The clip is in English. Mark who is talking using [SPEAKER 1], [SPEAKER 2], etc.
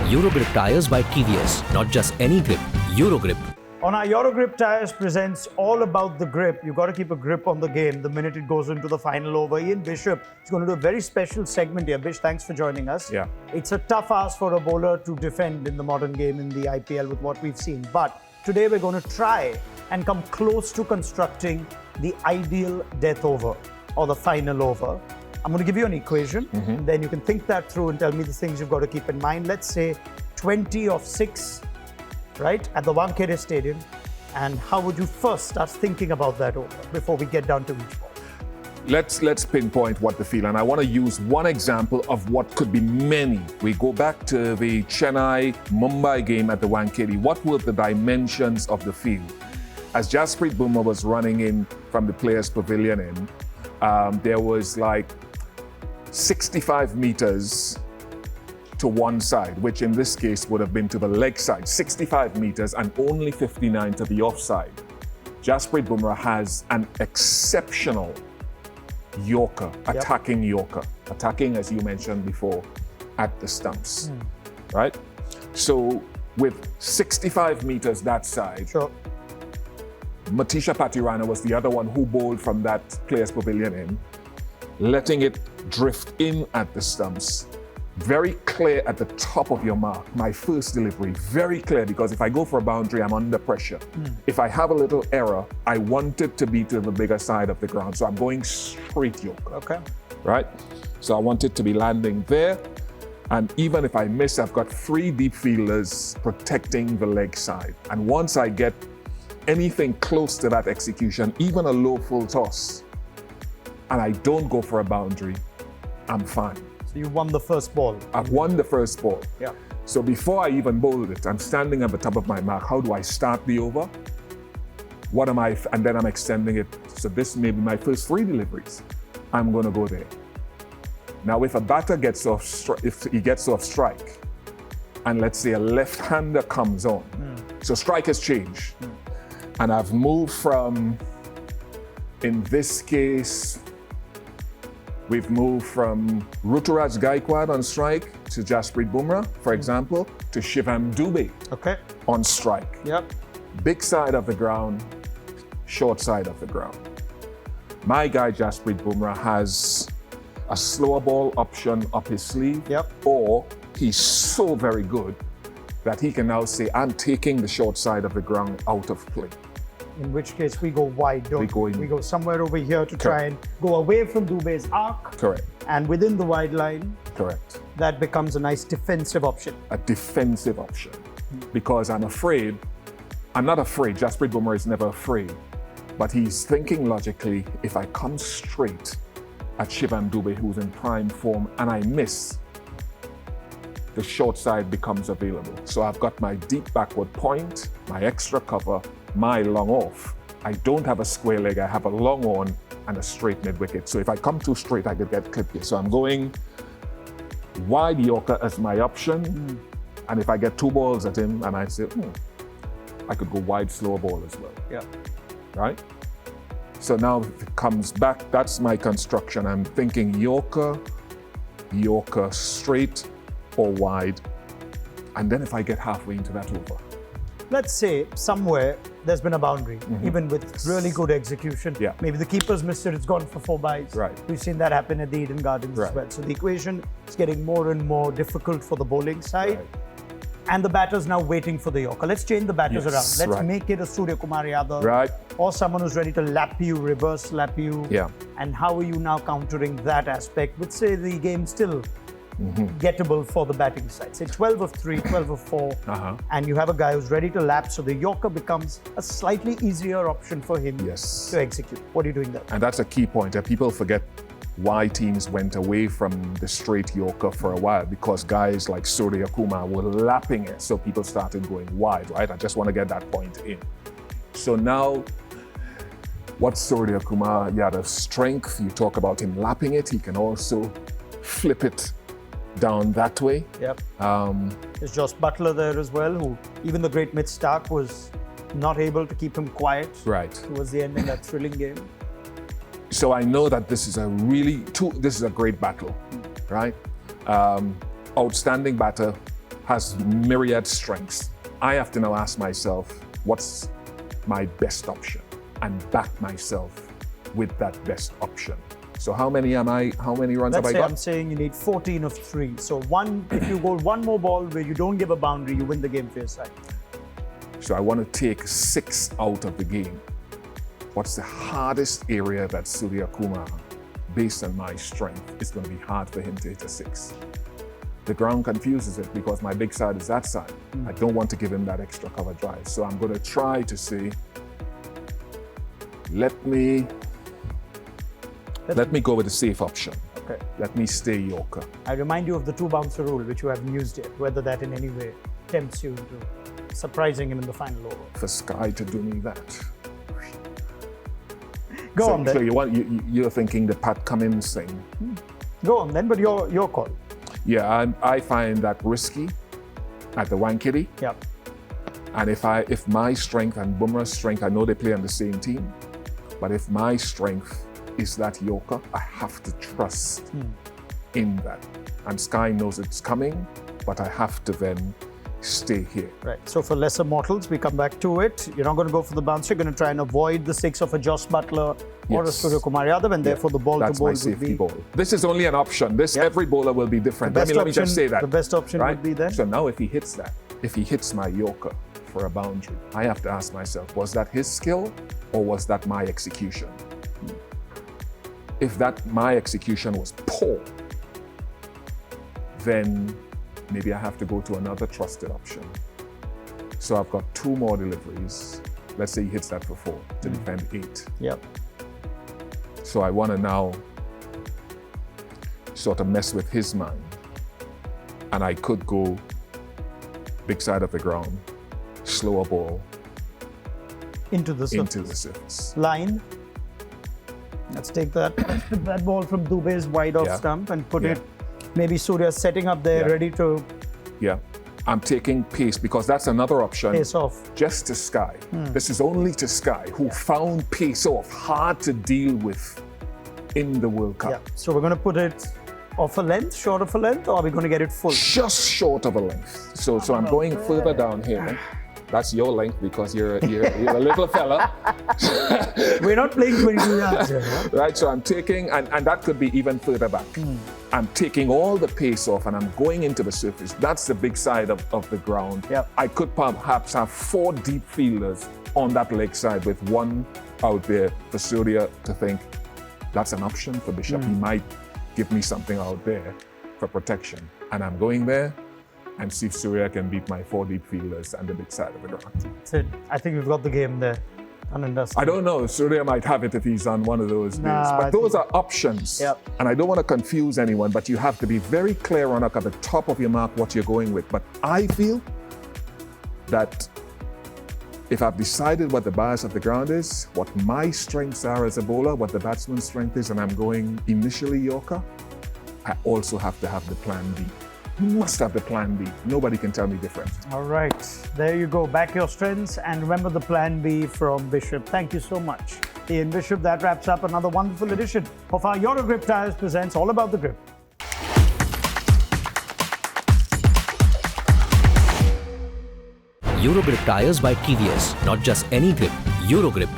[SPEAKER 1] Eurogrip Tyres by Tyres. Not just any grip, Eurogrip.
[SPEAKER 2] On our Eurogrip Tyres presents all about the grip. You've got to keep a grip on the game the minute it goes into the final over. Ian Bishop is going to do a very special segment here. Bish, thanks for joining us.
[SPEAKER 3] Yeah.
[SPEAKER 2] It's a tough ask for a bowler to defend in the modern game in the IPL with what we've seen. But today we're going to try and come close to constructing the ideal death over or the final over. I'm going to give you an equation, and then you can think that through and tell me the things you've got to keep in mind. Let's say 20 of 6, right, at the Wankhede Stadium. And how would you first start thinking about that over before we get down to each ball?
[SPEAKER 3] Let's pinpoint what the field, and I want to use one example of what could be many. We go back to the Chennai-Mumbai game at the Wankhede. What were the dimensions of the field? As Jasprit Bumrah was running in from the players' pavilion there was like 65 meters to one side, which in this case would have been to the leg side, 65 meters and only 59 to the offside. Jasprit Bumrah has an exceptional Yorker, attacking Yorker, attacking, as you mentioned before, at the stumps, right? So with 65 meters that side,
[SPEAKER 2] Sure.
[SPEAKER 3] Matisha Patirana was the other one who bowled from that players' pavilion in, letting it drift in at the stumps. Very clear at the top of your mark. My first delivery, very clear, because if I go for a boundary, I'm under pressure. If I have a little error, I want it to be to the bigger side of the ground. So I'm going straight Yorker.
[SPEAKER 2] Okay.
[SPEAKER 3] Right? So I want it to be landing there. And even if I miss, I've got 3 deep fielders protecting the leg side. And once I get anything close to that execution, even a low full toss, and I don't go for a boundary, I'm fine.
[SPEAKER 2] So you won the first ball.
[SPEAKER 3] I've won the first ball.
[SPEAKER 2] Yeah.
[SPEAKER 3] So before I even bowled it, I'm standing at the top of my mark. How do I start the over? What am I, and then I'm extending it. So this may be my first 3 deliveries. I'm gonna go there. Now if a batter gets off, if he gets off strike, and let's say a left-hander comes on, so strike has changed. And I've moved from, in this case, we've moved from Ruturaj Gaikwad on strike to Jasprit Bumrah, for example, to Shivam Dube on strike.
[SPEAKER 2] Yep.
[SPEAKER 3] Big side of the ground, short side of the ground. My guy Jasprit Bumrah has a slower ball option up his sleeve, or he's so very good that he can now say, I'm taking the short side of the ground out of play.
[SPEAKER 2] In which case we go wide, don't we? We go somewhere over here to try and go away from Dube's arc.
[SPEAKER 3] Correct.
[SPEAKER 2] And within the wide line,
[SPEAKER 3] correct,
[SPEAKER 2] that becomes a nice defensive option.
[SPEAKER 3] A defensive option. Because I'm not afraid, Jasprit Bumrah is never afraid, but he's thinking logically, if I come straight at Shivam Dube, who's in prime form, and I miss, the short side becomes available. So I've got my deep backward point, my extra cover, my long off. I don't have a square leg, I have a long on and a straight mid wicket. So if I come too straight, I could get clipped here. So I'm going wide Yorker as my option. And if I get 2 balls at him and I say, I could go wide slower ball as well.
[SPEAKER 2] Yeah.
[SPEAKER 3] Right? So now if it comes back, that's my construction. I'm thinking Yorker, Yorker straight or wide. And then if I get halfway into that over.
[SPEAKER 2] Let's say somewhere there's been a boundary, even with really good execution.
[SPEAKER 3] Yeah.
[SPEAKER 2] Maybe the keeper's missed it, it's gone for 4 byes.
[SPEAKER 3] Right.
[SPEAKER 2] We've seen that happen at the Eden Gardens as well. So the equation is getting more and more difficult for the bowling side. And the batter's now waiting for the Yorker. Let's change the batters around. Let's make it a Surya Kumar Yadav. Or someone who's ready to lap you, reverse lap you.
[SPEAKER 3] Yeah.
[SPEAKER 2] And how are you now countering that aspect with, say, the game still gettable for the batting side? Say 12 of 3, 12 of 4, and you have a guy who's ready to lap, so the Yorker becomes a slightly easier option for him to execute. What are you doing there?
[SPEAKER 3] And that's a key point. People forget why teams went away from the straight Yorker for a while, because guys like Surya Kumar were lapping it, so people started going wide, right? I just want to get that point in. So now, what's Surya Kumar Yadav's strength? You talk about him lapping it, he can also flip it down that way.
[SPEAKER 2] Yep. There's Josh Butler there as well, who even the great Mitch Starc was not able to keep him quiet towards the end in that thrilling game.
[SPEAKER 3] So I know that this is a great battle, right? Outstanding batter, has myriad strengths. I have to now ask myself, what's my best option? And back myself with that best option. So how many runs have I got?
[SPEAKER 2] I'm saying you need 14 of 3. So if you go one more ball where you don't give a boundary, you win the game for your side.
[SPEAKER 3] So I want to take 6 out of the game. What's the hardest area that Surya Kumar, based on my strength, it's going to be hard for him to hit a 6. The ground confuses it because my big side is that side. I don't want to give him that extra cover drive. So I'm going to try to say, let me go with the safe option.
[SPEAKER 2] Okay.
[SPEAKER 3] Let me stay Yorker.
[SPEAKER 2] I remind you of the 2 bouncer rule, which you haven't used yet, whether that in any way tempts you into surprising him in the final over.
[SPEAKER 3] For Sky to do me that.
[SPEAKER 2] Go on then.
[SPEAKER 3] So you're thinking the Pat Cummins thing.
[SPEAKER 2] Go on then, but your call.
[SPEAKER 3] Yeah, I find that risky at the Wankhede.
[SPEAKER 2] Yeah.
[SPEAKER 3] And if my strength and Bumrah's strength, I know they play on the same team, but if my strength is that Yorker, I have to trust in that. And Sky knows it's coming, but I have to then stay here.
[SPEAKER 2] Right. So for lesser mortals, we come back to it. You're not going to go for the bouncer. You're going to try and avoid the 6 of a Josh Butler or a Surya Kumar Yadav, and therefore the ball
[SPEAKER 3] That's
[SPEAKER 2] to ball
[SPEAKER 3] my safety
[SPEAKER 2] would be.
[SPEAKER 3] ball. This is only an option. Every bowler will be different. Let me just say that.
[SPEAKER 2] The best option would be then.
[SPEAKER 3] So now if he hits that, if he hits my Yorker for a boundary, I have to ask myself, was that his skill or was that my execution? If that my execution was poor, then maybe I have to go to another trusted option. So I've got 2 more deliveries. Let's say he hits that for 4 to defend 8.
[SPEAKER 2] Yep.
[SPEAKER 3] So I want to now sort of mess with his mind. And I could go big side of the ground, slower ball
[SPEAKER 2] Into the
[SPEAKER 3] surface.
[SPEAKER 2] Line. Let's take that ball from Dubey's wide off stump and put it. Maybe Surya setting up there, ready to.
[SPEAKER 3] Yeah, I'm taking pace because that's another option.
[SPEAKER 2] Pace off.
[SPEAKER 3] Just to Sky. This is only to Sky, who found pace off hard to deal with in the World Cup.
[SPEAKER 2] Yeah. So we're going to put it off a length, short of a length, or are we going to get it full?
[SPEAKER 3] Just short of a length. So I'm going further down here. That's your length because you're a little fella.
[SPEAKER 2] We're not playing 22 yards here. Huh?
[SPEAKER 3] Right, so I'm taking, and that could be even further back. I'm taking all the pace off and I'm going into the surface. That's the big side of the ground.
[SPEAKER 2] Yep.
[SPEAKER 3] I could perhaps have 4 deep fielders on that leg side with 1 out there for Surya to think that's an option for Bishop. He might give me something out there for protection. And I'm going there and see if Surya can beat my 4 deep fielders and the big side of the ground.
[SPEAKER 2] That's it. I think we've got the game there.
[SPEAKER 3] I don't know. Surya might have it if he's on one of those days. But those are options.
[SPEAKER 2] Yep.
[SPEAKER 3] And I don't want to confuse anyone, but you have to be very clear on at the top of your mark what you're going with. But I feel that if I've decided what the bias of the ground is, what my strengths are as a bowler, what the batsman's strength is, and I'm going initially Yorker, I also have to have the plan B. You must have the plan B. Nobody can tell me different.
[SPEAKER 2] All right. There you go. Back your strengths and remember the plan B from Bishop. Thank you so much, Ian Bishop. That wraps up another wonderful edition of our Eurogrip Tyres presents All About the Grip.
[SPEAKER 1] Eurogrip Tyres by TVS. Not just any grip, Eurogrip.